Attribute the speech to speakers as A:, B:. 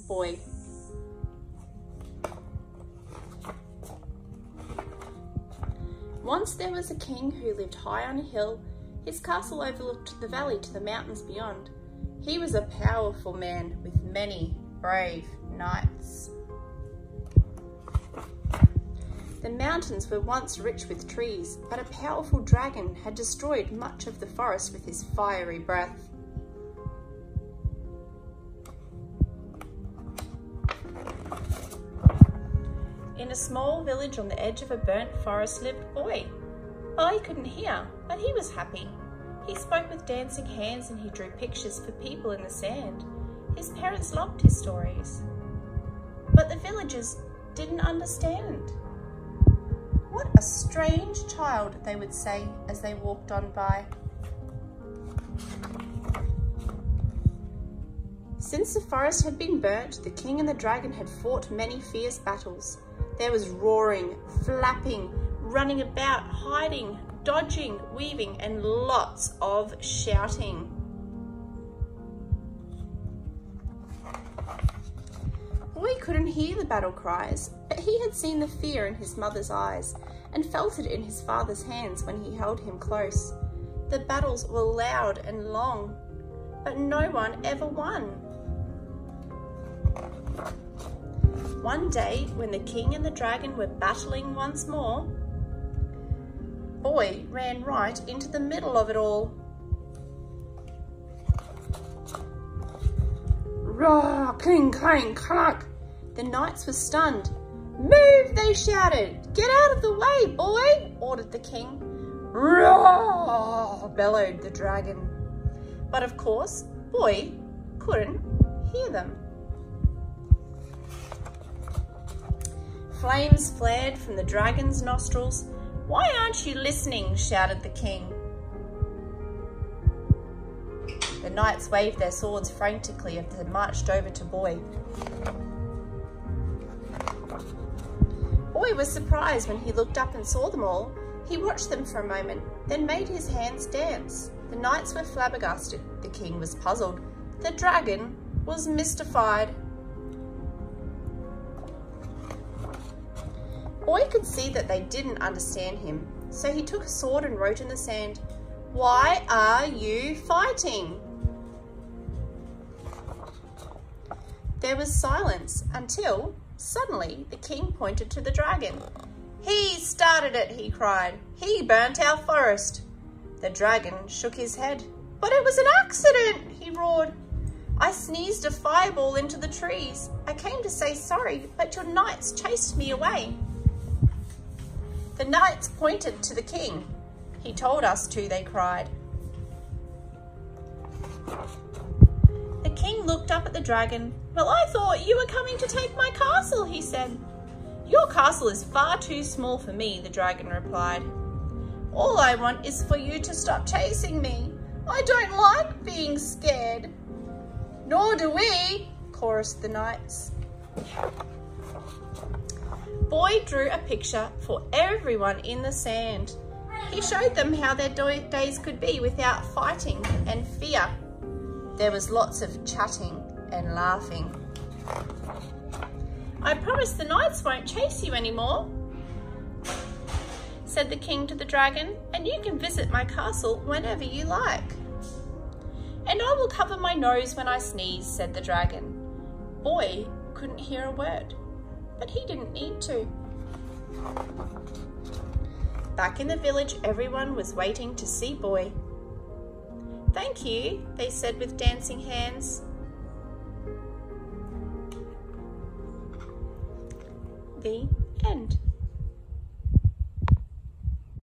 A: Boy. Once there was a king who lived high on a hill. His castle overlooked the valley to the mountains beyond. He was a powerful man with many brave knights. The mountains were once rich with trees, but a powerful dragon had destroyed much of the forest with his fiery breath. In a small village on the edge of a burnt forest lived Boy. Boy couldn't hear, but he was happy. He spoke with dancing hands and he drew pictures for people in the sand. His parents loved his stories. But the villagers didn't understand. What a strange child, they would say as they walked on by. Since the forest had been burnt, the king and the dragon had fought many fierce battles. There was roaring, flapping, running about, hiding, dodging, weaving, and lots of shouting. Boy couldn't hear the battle cries, but he had seen the fear in his mother's eyes and felt it in his father's hands when he held him close. The battles were loud and long, but no one ever won. One day, when the king and the dragon were battling once more, Boy ran right into the middle of it all. Roar, cling, clang, clack! The knights were stunned. Move, they shouted. Get out of the way, Boy, ordered the king. Roar, bellowed the dragon. But of course, Boy couldn't hear them. Flames flared from the dragon's nostrils. Why aren't you listening? Shouted the king. The knights waved their swords frantically as they marched over to Boy. Boy was surprised when he looked up and saw them all. He watched them for a moment, then made his hands dance. The knights were flabbergasted. The king was puzzled. The dragon was mystified. Boy could see that they didn't understand him, so he took a sword and wrote in the sand, "Why are you fighting?" There was silence until, suddenly, the king pointed to the dragon. "He started it," he cried. "He burnt our forest." The dragon shook his head. "But it was an accident," he roared. "I sneezed a fireball into the trees. I came to say sorry, but your knights chased me away." The knights pointed to the king. "He told us to," they cried. The king looked up at the dragon. "Well, I thought you were coming to take my castle," he said. "Your castle is far too small for me," the dragon replied. "All I want is for you to stop chasing me. I don't like being scared." "Nor do we," chorused the knights. Boy drew a picture for everyone in the sand. He showed them how their days could be without fighting and fear. There was lots of chatting and laughing. "I promise the knights won't chase you anymore," said the king to the dragon, "and you can visit my castle whenever you like." "And I will cover my nose when I sneeze," said the dragon. Boy couldn't hear a word, but he didn't need to. Back in the village, everyone was waiting to see Boy. "Thank you," they said with dancing hands. The end.